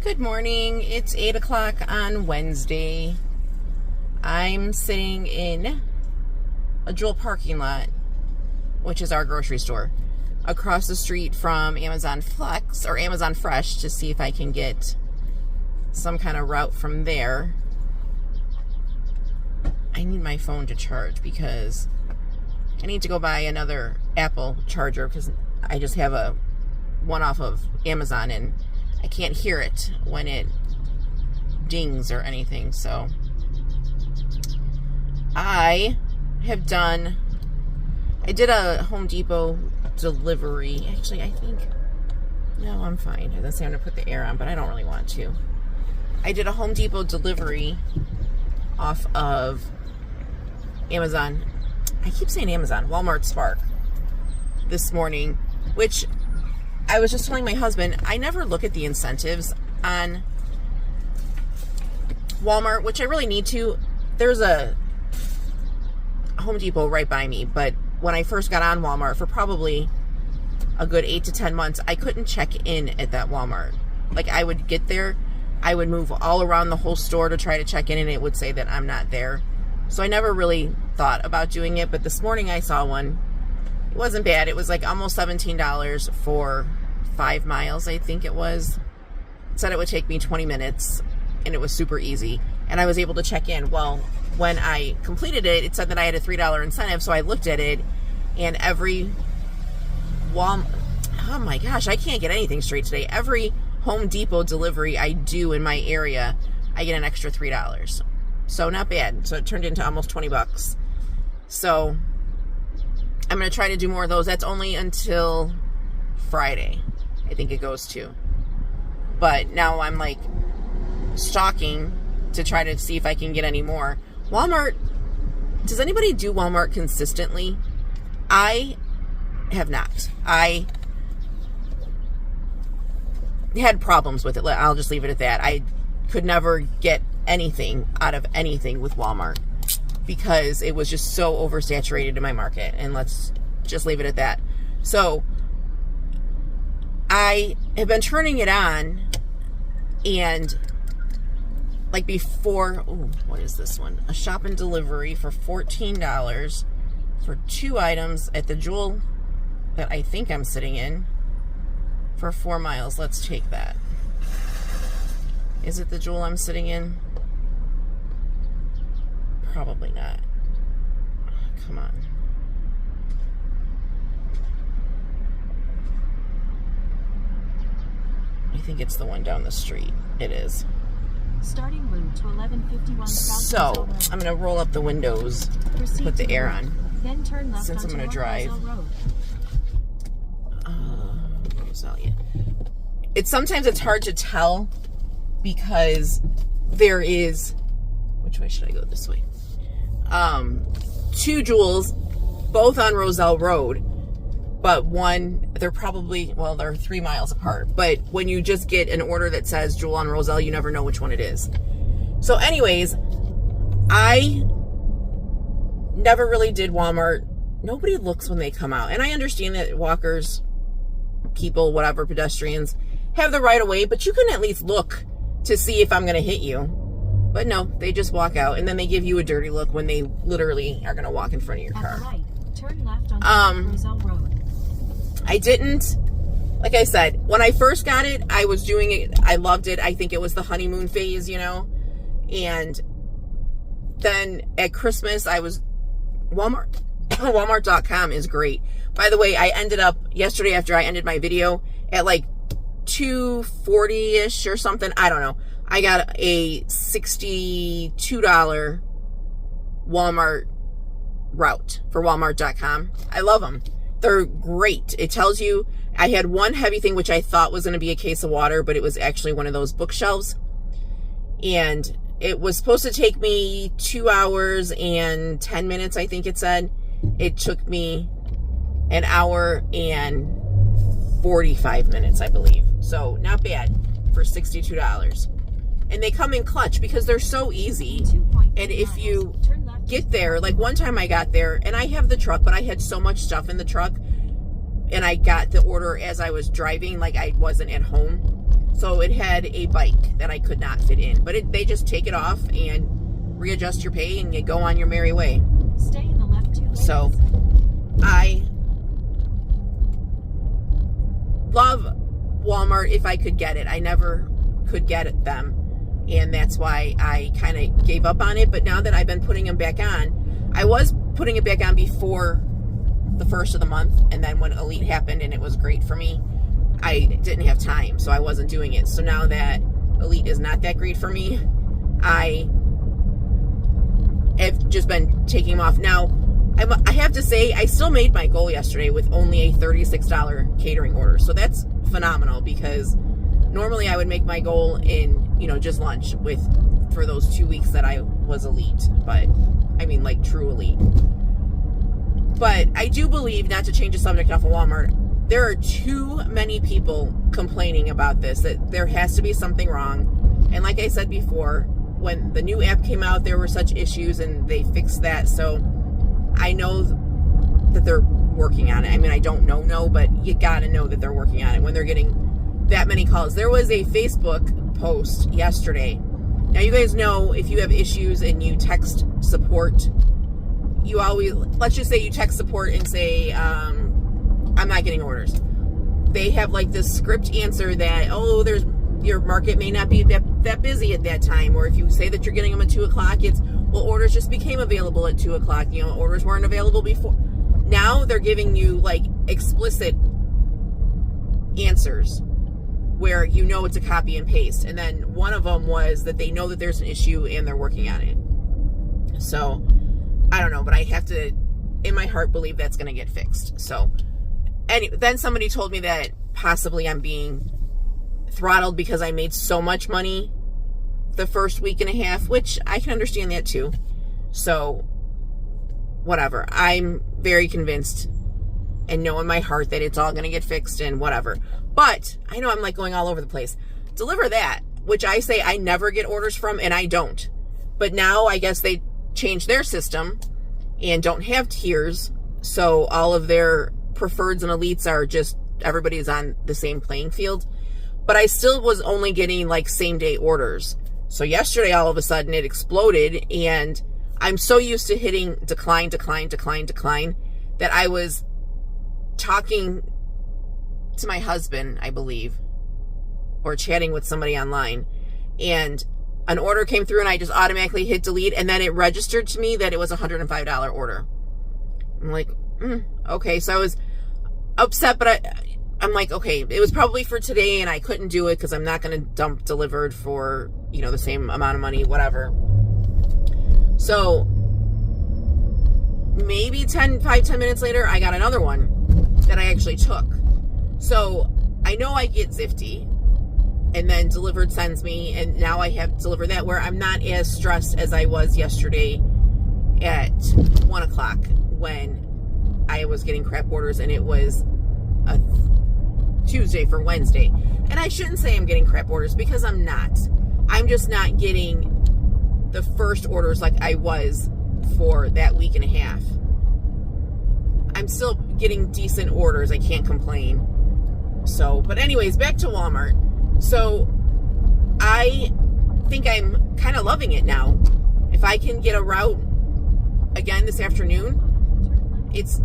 Good morning. It's 8 o'clock on Wednesday. I'm sitting in a Jewel parking lot, which is our grocery store, across the street from Amazon Flex or Amazon Fresh to see if I can get some kind of route from there. I need my phone to charge because I need to go buy another Apple charger because I just have a one off of Amazon and I can't hear it when it dings or anything. So I did a Home Depot delivery. Actually, I think, no, I'm fine. I was going to put the air on, but I don't really want to. I did a Home Depot delivery off of Amazon. I keep saying Amazon, Walmart Spark this morning, which I was just telling my husband, I never look at the incentives on Walmart, which I really need to. There's a Home Depot right by me, but when I first got on Walmart for probably a good 8 to 10 months, I couldn't check in at that Walmart. Like, I would get there, I would move all around the whole store to try to check in, and it would say that I'm not there. So I never really thought about doing it, but this morning I saw one. It wasn't bad. It was like almost $17 for 5 miles, I think it was. It said it would take me 20 minutes, and it was super easy. And I was able to check in. Well, when I completed it, it said that I had a $3 incentive, so I looked at it, and every oh my gosh, I can't get anything straight today. Every Home Depot delivery I do in my area, I get an extra $3. So not bad. So it turned into almost 20 bucks. So I'm going to try to do more of those. That's only until Friday, I think it goes to. But now I'm like stalking to try to see if I can get any more. Walmart, does anybody do Walmart consistently? I have not. I had problems with it. I'll just leave it at that. I could never get anything out of anything with Walmart because it was just so oversaturated in my market, and let's just leave it at that. So I have been turning it on, and like before, oh, what is this one? A shop and delivery for $14 for 2 items at the Jewel that I think I'm sitting in for 4 miles. Let's take that. Is it the Jewel I'm sitting in? Probably not. Come on. I think it's the one down the street. It is. Starting route to 1151 South. So, I'm going to roll up the windows, put the air on, then turn left since I'm going to drive. Rosalia. Sometimes it's hard to tell because there is, which way should I go? This way. 2 Jewels, both on Roselle Road, but one, they're 3 miles apart. But when you just get an order that says Jewel on Roselle, you never know which one it is. So anyways, I never really did Walmart. Nobody looks when they come out. And I understand that walkers, people, whatever, pedestrians, have the right of way, but you can at least look to see if I'm going to hit you. But no, they just walk out, and then they give you a dirty look when they literally are going to walk in front of your car. Right, turn left on Roselle Road. I didn't, like I said, when I first got it, I was doing it. I loved it. I think it was the honeymoon phase, you know. And then at Christmas, I was Walmart. Walmart.com is great. By the way, I ended up yesterday after I ended my video at like 240-ish or something. I don't know. I got a $62 Walmart route for Walmart.com. I love them. They're great. It tells you, I had one heavy thing, which I thought was going to be a case of water, but it was actually one of those bookshelves. And it was supposed to take me 2 hours and 10 minutes, I think it said. It took me an hour and 45 minutes, I believe. So not bad for $62. And they come in clutch because they're so easy. And if you get there, like one time I got there and I have the truck, but I had so much stuff in the truck and I got the order as I was driving, like I wasn't at home. So it had a bike that I could not fit in. But they just take it off and readjust your pay and you go on your merry way. Stay in the left 2 lanes. So I love Walmart if I could get it. I never could get it them. And that's why I kind of gave up on it. But now that I've been putting them back on, I was putting it back on before the first of the month. And then when Elite happened and it was great for me, I didn't have time. So I wasn't doing it. So now that Elite is not that great for me, I have just been taking them off. Now, I have to say, I still made my goal yesterday with only a $36 catering order. So that's phenomenal because normally I would make my goal in, just lunch for those 2 weeks that I was Elite. But, I mean, like true Elite. But I do believe, not to change the subject off of Walmart, there are too many people complaining about this, that there has to be something wrong. And like I said before, when the new app came out, there were such issues and they fixed that. So I know that they're working on it. I mean, I don't know, but you got to know that they're working on it when they're getting that many calls. There was a Facebook post yesterday. Now, you guys know if you have issues and you text support, you always, let's just say you text support and say, I'm not getting orders. They have like this script answer that, your market may not be that busy at that time. Or if you say that you're getting them at 2 o'clock, it's, well, orders just became available at 2 o'clock. Orders weren't available before. Now they're giving you like explicit answers where it's a copy and paste. And then one of them was that they know that there's an issue and they're working on it. So I don't know, but I have to, in my heart, believe that's going to get fixed. So anyway, then somebody told me that possibly I'm being throttled because I made so much money the first week and a half, which I can understand that too. So whatever. I'm very convinced and know in my heart that it's all going to get fixed and whatever. But I know I'm like going all over the place. Deliver That, which I say I never get orders from, and I don't. But now I guess they changed their system and don't have tiers. So all of their preferreds and elites are just, everybody's on the same playing field. But I still was only getting like same day orders. So yesterday, all of a sudden it exploded, and I'm so used to hitting decline that I was talking to my husband, I believe, or chatting with somebody online, and an order came through and I just automatically hit delete, and then it registered to me that it was a $105 order. I'm like, okay. So I was upset, but I'm like, okay, it was probably for today and I couldn't do it because I'm not going to dump delivered for, the same amount of money, whatever. So maybe 10 minutes later, I got another one that I actually took. So I know I get Zifty, and then Delivered sends me, and now I have Deliver That, where I'm not as stressed as I was yesterday at 1 o'clock when I was getting crap orders, and it was a Tuesday for Wednesday. And I shouldn't say I'm getting crap orders, because I'm not. I'm just not getting the first orders like I was for that week and a half. I'm still getting decent orders. I can't complain. So, but anyways, back to Walmart. So I think I'm kind of loving it now. If I can get a route again this afternoon, it's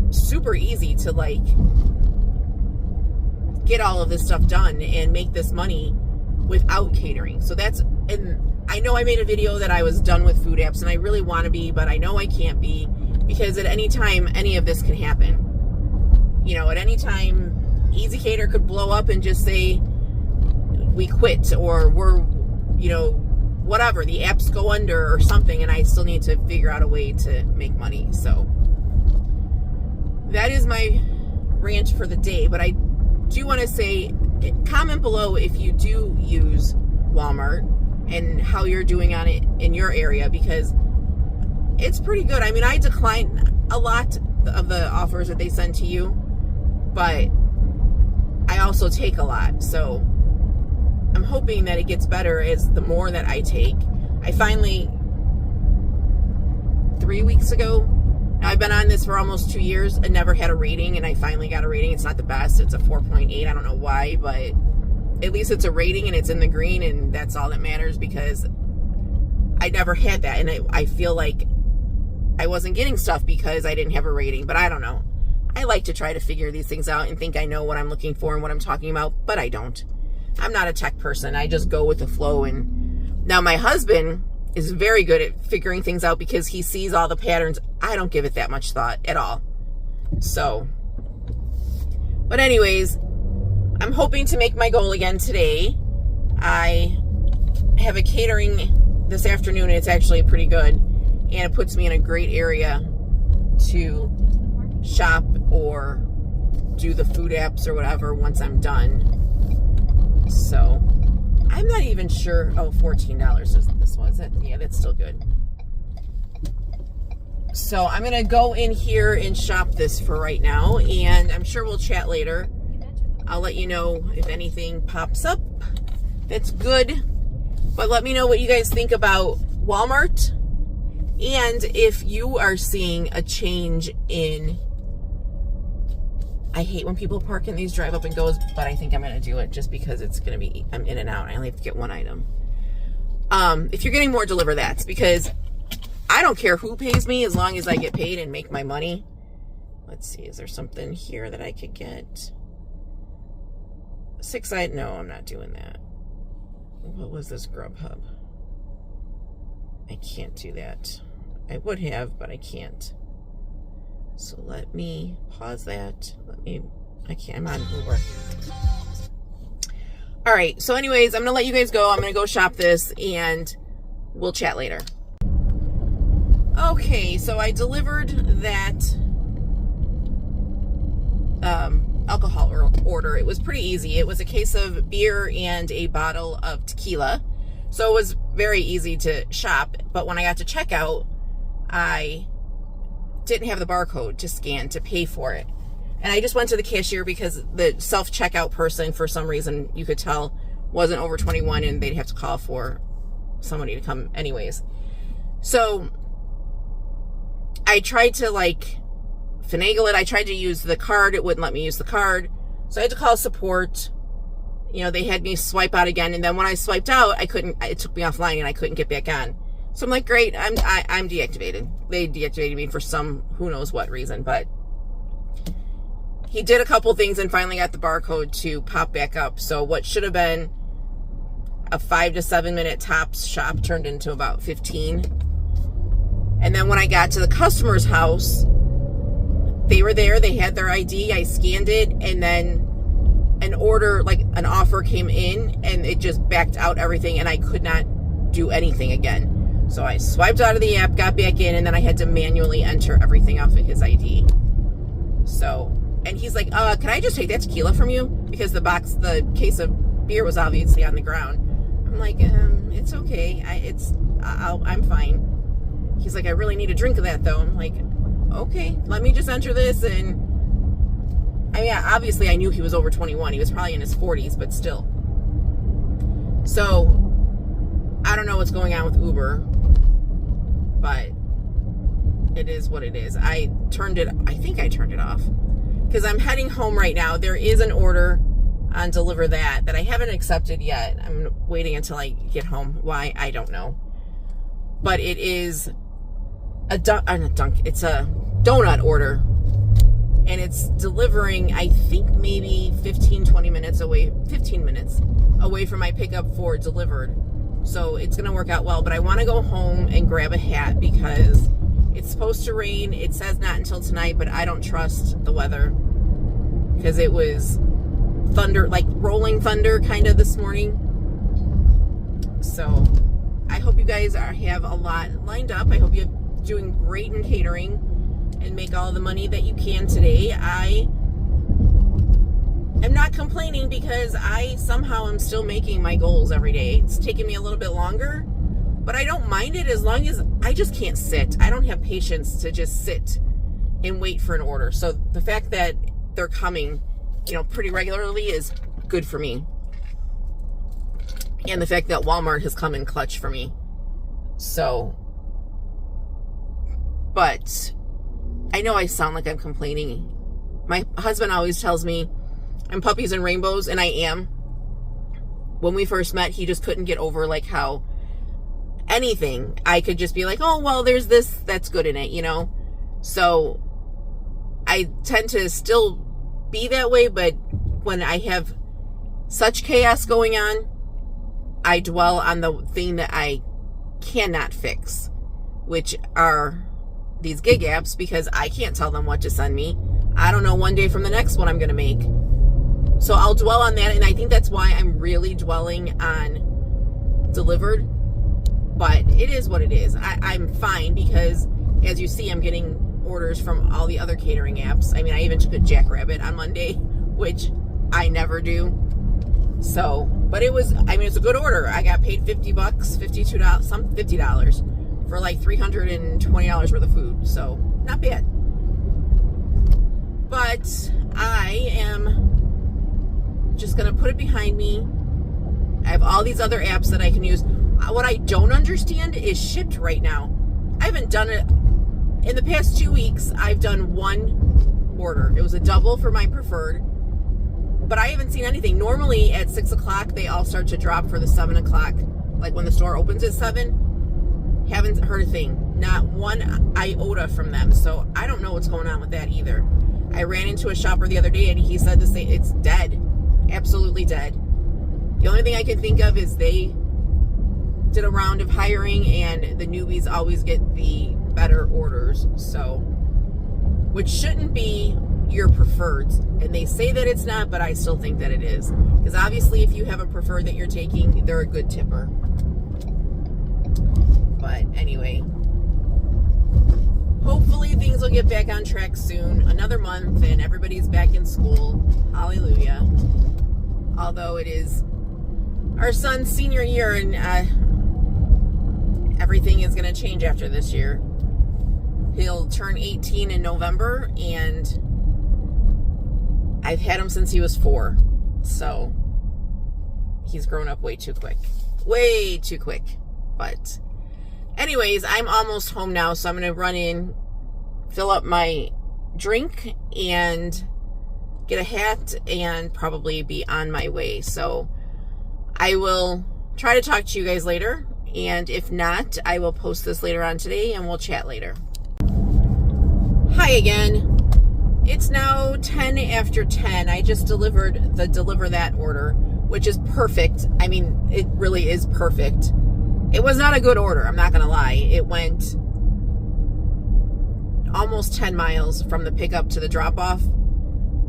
super easy to like get all of this stuff done and make this money without catering. So that's, and I know I made a video that I was done with food apps, and I really want to be, but I know I can't be, because at any time any of this can happen. At any time ezCater could blow up and just say we quit, or we're, whatever, the apps go under or something, and I still need to figure out a way to make money. So that is my rant for the day. But I do want to say, comment below if you do use Walmart and how you're doing on it in your area, because it's pretty good. I mean, I decline a lot of the offers that they send to you, but I also take a lot. So I'm hoping that it gets better as the more that I take. I finally, 3 weeks ago, now I've been on this for almost 2 years and never had a rating, and I finally got a rating. It's not the best. It's a 4.8. I don't know why, but at least it's a rating and it's in the green, and that's all that matters, because I never had that, and I feel like I wasn't getting stuff because I didn't have a rating. But I don't know. I like to try to figure these things out and think I know what I'm looking for and what I'm talking about, but I don't. I'm not a tech person. I just go with the flow. And now my husband is very good at figuring things out because he sees all the patterns. I don't give it that much thought at all. So, but anyways, I'm hoping to make my goal again today. I have a catering this afternoon, and it's actually pretty good, and it puts me in a great area to shop or do the food apps or whatever once I'm done. So I'm not even sure. Oh, $14 is this was it. Yeah, that's still good. So I'm gonna go in here and shop this for right now, and I'm sure we'll chat later. I'll let you know if anything pops up that's good. But let me know what you guys think about Walmart, and if you are seeing a change in... I hate when people park in these drive up and goes, but I think I'm going to do it just because it's going to be, I'm in and out. I only have to get one item. If you're getting more, deliver that, because I don't care who pays me as long as I get paid and make my money. Let's see. Is there something here that I could get? No, I'm not doing that. What was this Grubhub? I can't do that. I would have, but I can't. So let me pause that. I can't, I'm on Uber. All right, so anyways, I'm gonna let you guys go. I'm gonna go shop this, and we'll chat later. Okay, so I delivered that alcohol order. It was pretty easy. It was a case of beer and a bottle of tequila. So it was very easy to shop, but when I got to checkout, I didn't have the barcode to scan to pay for it. And I just went to the cashier because the self-checkout person, for some reason, you could tell, wasn't over 21, and they'd have to call for somebody to come anyways. So I tried to finagle it. I tried to use the card. It wouldn't let me use the card. So I had to call support. You know, they had me swipe out again. And then when I swiped out, it took me offline and I couldn't get back on. So I'm like, great, I'm deactivated. They deactivated me for some who knows what reason, but he did a couple things and finally got the barcode to pop back up. So what should have been a 5 to 7 minute tops shop turned into about 15. And then when I got to the customer's house, they were there, they had their ID, I scanned it, and then an order, an offer came in, and it just backed out everything, and I could not do anything again. So I swiped out of the app, got back in, and then I had to manually enter everything off of his ID. So, and he's like, can I just take that tequila from you? Because the case of beer was obviously on the ground. I'm like, it's okay. I'm fine. He's like, I really need a drink of that though. I'm like, okay, let me just enter this. And I mean, obviously I knew he was over 21. He was probably in his 40s, but still. So I don't know what's going on with Uber, but it is what it is. I think I turned it off because I'm heading home right now. There is an order on Deliver that I haven't accepted yet. I'm waiting until I get home. Why? I don't know. But it is it's a donut order, and it's delivering, I think maybe 15 minutes away from my pickup for delivered. So it's going to work out well, but I want to go home and grab a hat because it's supposed to rain. It says not until tonight, but I don't trust the weather because it was thunder, like rolling thunder kind of this morning. So I hope you guys have a lot lined up. I hope you're doing great in catering and make all the money that you can today. I am not complaining because I somehow am still making my goals every day. It's taking me a little bit longer, but I don't mind it as long as I just can't sit. I don't have patience to just sit and wait for an order. So the fact that they're coming, pretty regularly is good for me. And the fact that Walmart has come in clutch for me. So, but I know I sound like I'm complaining. My husband always tells me I'm puppies and rainbows, and I am. when we first met, he just couldn't get over like how anything I could just be like, oh, well, there's this that's good in it, you know? So I tend to still be that way, but when I have such chaos going on, I dwell on the thing that I cannot fix, which are these gig apps, because I can't tell them what to send me. I don't know one day from the next what I'm going to make. So I'll dwell on that, and I think that's why I'm really dwelling on delivered. But it is what it is. I'm fine because, as you see, I'm getting orders from all the other catering apps. I mean, I even took a Jackrabbit on Monday, which I never do. So, but it was, I mean, it's a good order. I got paid $50, $52, some $50 for like $320 worth of food. So, not bad. But I am just going to put it behind me. I have all these other apps that I can use. What I don't understand is Shipt right now. I haven't done it. In the past 2 weeks, I've done one order. It was a double for my preferred. But I haven't seen anything. Normally at 6 o'clock, they all start to drop for the 7 o'clock. Like when the store opens at 7. Haven't heard a thing. Not one iota from them. So I don't know what's going on with that either. I ran into a shopper the other day and he said it's dead. Absolutely dead. The only thing I can think of is they did a round of hiring and the newbies always get the better orders. So, which shouldn't be your preferreds, and they say that it's not, but I still think that it is, because obviously if you have a preferred that you're taking, they're a good tipper. But anyway, hopefully things will get back on track soon. Another month and everybody's back in school. Hallelujah. Although it is our son's senior year, and everything is going to change after this year. He'll turn 18 in November, and I've had him since he was 4. So he's grown up way too quick. Way too quick. But anyways, I'm almost home now, so I'm going to run in, fill up my drink, and get a hat, and probably be on my way. So I will try to talk to you guys later, and if not, I will post this later on today, and we'll chat later. Hi again. It's now 10 after 10. I just delivered the Deliver That order, which is perfect. I mean, it really is perfect. It was not a good order, I'm not going to lie. It went almost 10 miles from the pickup to the drop-off.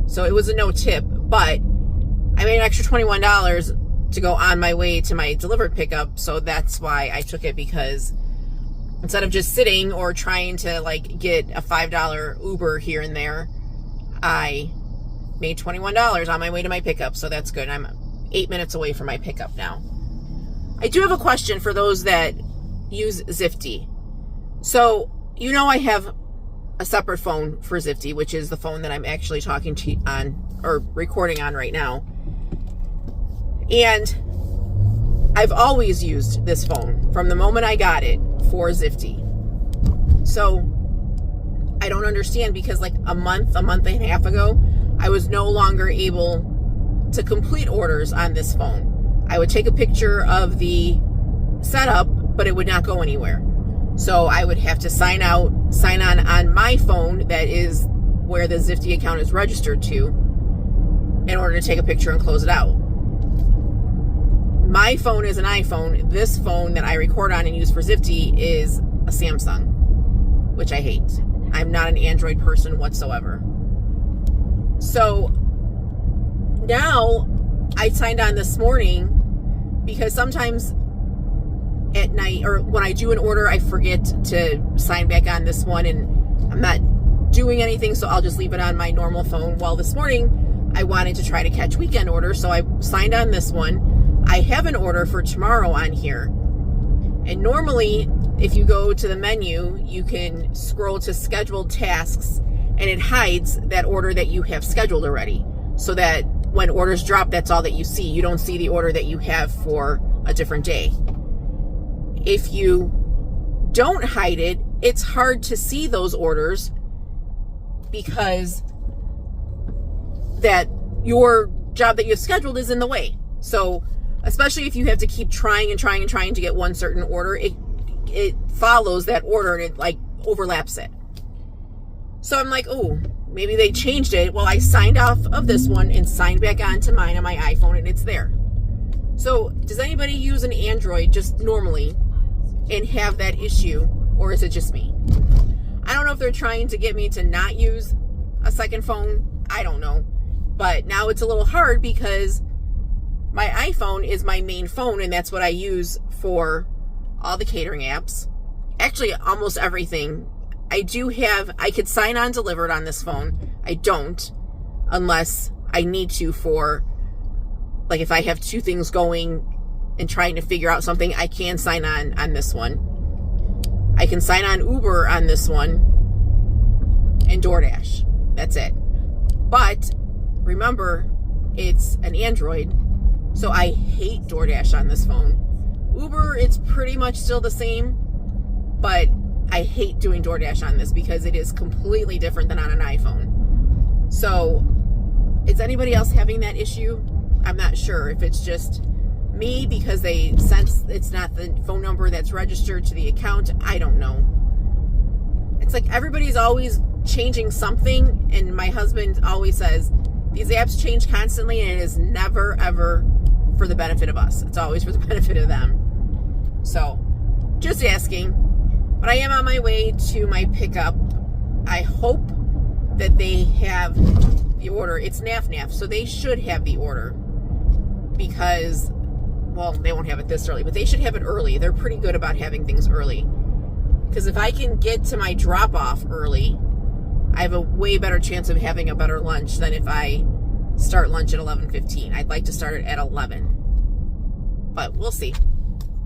So it was a no tip, but I made an extra $21 to go on my way to my delivered pickup. So that's why I took it, because instead of just sitting or trying to like get a $5 Uber here and there, I made $21 on my way to my pickup. So that's good. I'm 8 minutes away from my pickup now. I do have a question for those that use Zifty. So, you know, I have a separate phone for Zifty, which is the phone that I'm actually talking to you on, or recording on right now. And I've always used this phone from the moment I got it for Zifty. So I don't understand, because like a month and a half ago, I was no longer able to complete orders on this phone. I would take a picture of the setup, but it would not go anywhere. So I would have to sign on my phone, that is where the Zifty account is registered to, in order to take a picture and close it out. My phone is an iPhone. This phone that I record on and use for Zifty is a Samsung, which I hate. I'm not an Android person whatsoever. So now I signed on this morning, because sometimes at night, or when I do an order, I forget to sign back on this one, and I'm not doing anything, so I'll just leave it on my normal phone. Well, this morning I wanted to try to catch weekend orders, so I signed on this one. I have an order for tomorrow on here, and normally if you go to the menu, you can scroll to scheduled tasks, and it hides that order that you have scheduled already, so that when orders drop, that's all that you see. You don't see the order that you have for a different day. If you don't hide it, it's hard to see those orders, because that your job that you've scheduled is in the way. So especially if you have to keep trying to get one certain order, it follows that order and it like overlaps it. So I'm like, oh, maybe they changed it. Well, I signed off of this one and signed back onto mine on my iPhone, and it's there. So does anybody use an Android just normally and have that issue, or is it just me? I don't know if they're trying to get me to not use a second phone. I don't know. But now it's a little hard because my iPhone is my main phone, and that's what I use for all the catering apps. Actually, almost everything. I could sign on delivered on this phone. I don't, unless I need to for, like, if I have two things going and trying to figure out something, I can sign on this one. I can sign on Uber on this one and DoorDash. That's it. But remember, it's an Android, so I hate DoorDash on this phone. Uber, it's pretty much still the same, but I hate doing DoorDash on this because it is completely different than on an iPhone. So, is anybody else having that issue? I'm not sure if it's just me because they sense it's not the phone number that's registered to the account. I don't know. It's like everybody's always changing something, and my husband always says these apps change constantly, and it is never ever for the benefit of us. It's always for the benefit of them. So, just asking. But I am on my way to my pickup. I hope that they have the order. It's NAF, so they should have the order because, well, they won't have it this early, but they should have it early. They're pretty good about having things early. Because if I can get to my drop-off early, I have a way better chance of having a better lunch than if I start lunch at 11:15. I'd like to start it at 11. But we'll see.